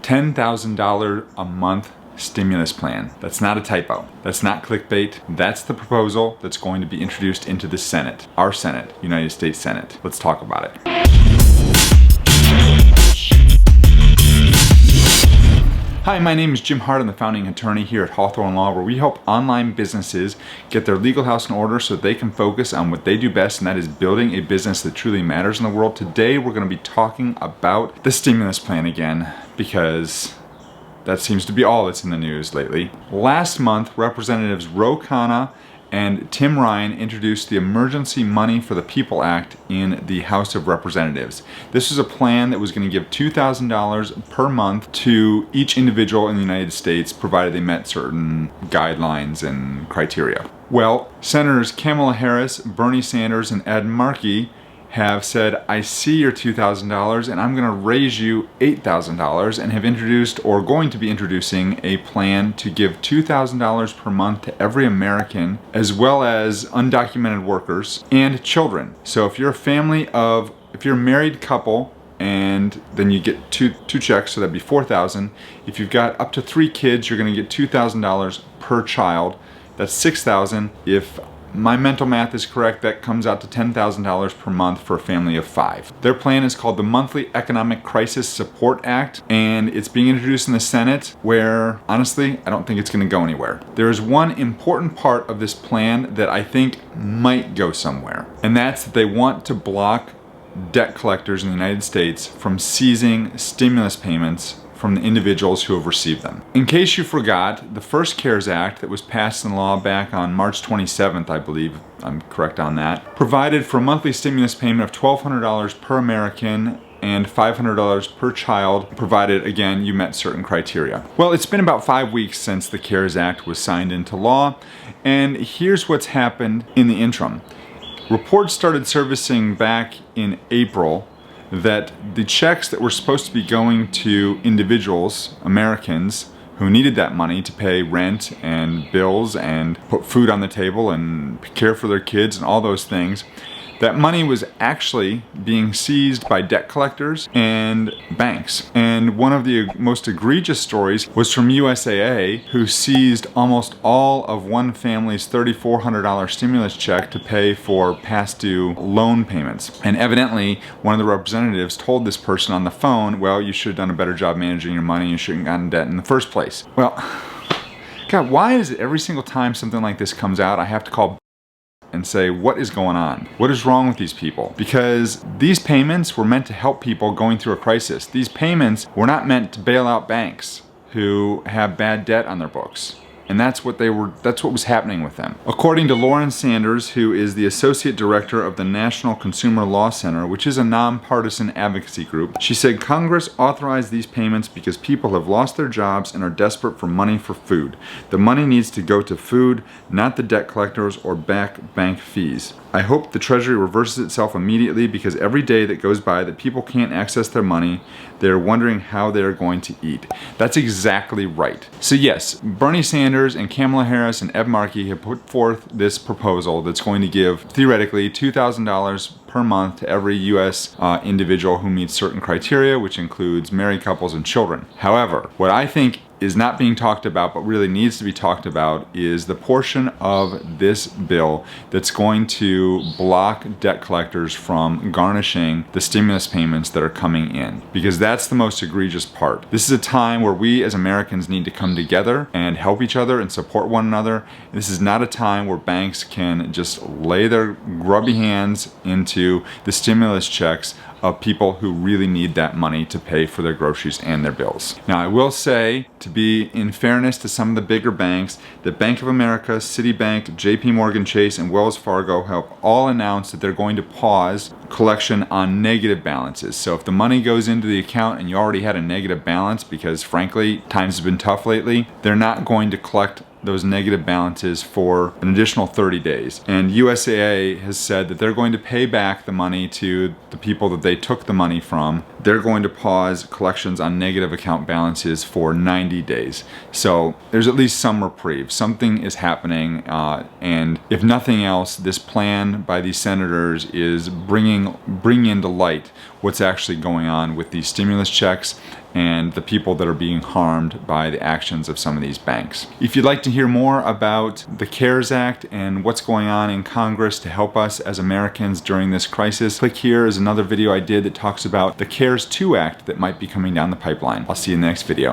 $10,000 a month stimulus plan. That's not a typo. That's not clickbait. That's the proposal that's going to be introduced into the Senate, our Senate, United States Senate. Let's talk about it. Hi, my name is Jim Hart. I'm the founding attorney here at Hawthorne Law, where we help online businesses get their legal house in order so they can focus on what they do best, and that is building a business that truly matters in the world. Today, we're going to be talking about the stimulus plan again, because that seems to be all that's in the news lately. Last month, Representatives Ro Khanna and Tim Ryan introduced the Emergency Money for the People Act in the House of Representatives. This was a plan that was going to give $2,000 per month to each individual in the United States, provided they met certain guidelines and criteria. Well, Senators Kamala Harris, Bernie Sanders, and Ed Markey have said, I see your $2,000 and I'm going to raise you $8,000, and have introduced, or going to be introducing, a plan to give $2,000 per month to every American, as well as undocumented workers and children. So if you're if you're a married couple, and then you get two checks, so that'd be $4,000. If you've got up to 3 kids, you're going to get $2,000 per child. That's $6,000. If my mental math is correct, that comes out to $10,000 per month for a family of 5. Their plan is called the Monthly Economic Crisis Support Act, and it's being introduced in the Senate, where, honestly, I don't think it's going to go anywhere. There is one important part of this plan that I think might go somewhere, and that's that they want to block debt collectors in the United States from seizing stimulus payments from the individuals who have received them. In case you forgot, the first CARES Act that was passed in law back on March 27th, I believe, I'm correct on that, provided for a monthly stimulus payment of $1,200 per American and $500 per child, provided, again, you met certain criteria. Well, it's been about 5 weeks since the CARES Act was signed into law, and here's what's happened in the interim. Reports started surfacing back in April that the checks that were supposed to be going to individuals, Americans, who needed that money to pay rent and bills and put food on the table and care for their kids and all those things, that money was actually being seized by debt collectors and banks. And one of the most egregious stories was from USAA, who seized almost all of one family's $3,400 stimulus check to pay for past due loan payments. And evidently, one of the representatives told this person on the phone, well, you should have done a better job managing your money, you shouldn't have gotten debt in the first place. Well, God, why is it every single time something like this comes out, I have to call and say, what is going on? What is wrong with these people? Because these payments were meant to help people going through a crisis. These payments were not meant to bail out banks who have bad debt on their books. And that's what was happening with them. According to Lauren Sanders, who is the Associate Director of the National Consumer Law Center, which is a nonpartisan advocacy group, she said Congress authorized these payments because people have lost their jobs and are desperate for money for food. The money needs to go to food, not the debt collectors or back bank fees. I hope the Treasury reverses itself immediately, because every day that goes by that people can't access their money, they're wondering how they're going to eat. That's exactly right. So yes, Bernie Sanders and Kamala Harris and Ed Markey have put forth this proposal that's going to give, theoretically, $2,000 per month to every U.S. individual who meets certain criteria, which includes married couples and children. However, what I think is not being talked about, but really needs to be talked about, is the portion of this bill that's going to block debt collectors from garnishing the stimulus payments that are coming in, because that's the most egregious part. This is a time where we as Americans need to come together and help each other and support one another. This is not a time where banks can just lay their grubby hands into the stimulus checks of people who really need that money to pay for their groceries and their bills. Now, I will say, to be in fairness to some of the bigger banks, that Bank of America, Citibank, JP Morgan Chase, and Wells Fargo have all announced that they're going to pause collection on negative balances. So if the money goes into the account and you already had a negative balance, because frankly, times have been tough lately, they're not going to collect those negative balances for an additional 30 days. And USAA has said that they're going to pay back the money to the people that they took the money from. They're going to pause collections on negative account balances for 90 days. So there's at least some reprieve. Something is happening, and if nothing else, this plan by these senators is bringing into light what's actually going on with these stimulus checks and the people that are being harmed by the actions of some of these banks. If you'd like to hear more about the CARES Act and what's going on in Congress to help us as Americans during this crisis, click here is another video I did that talks about the CARES 2 Act that might be coming down the pipeline. I'll see you in the next video.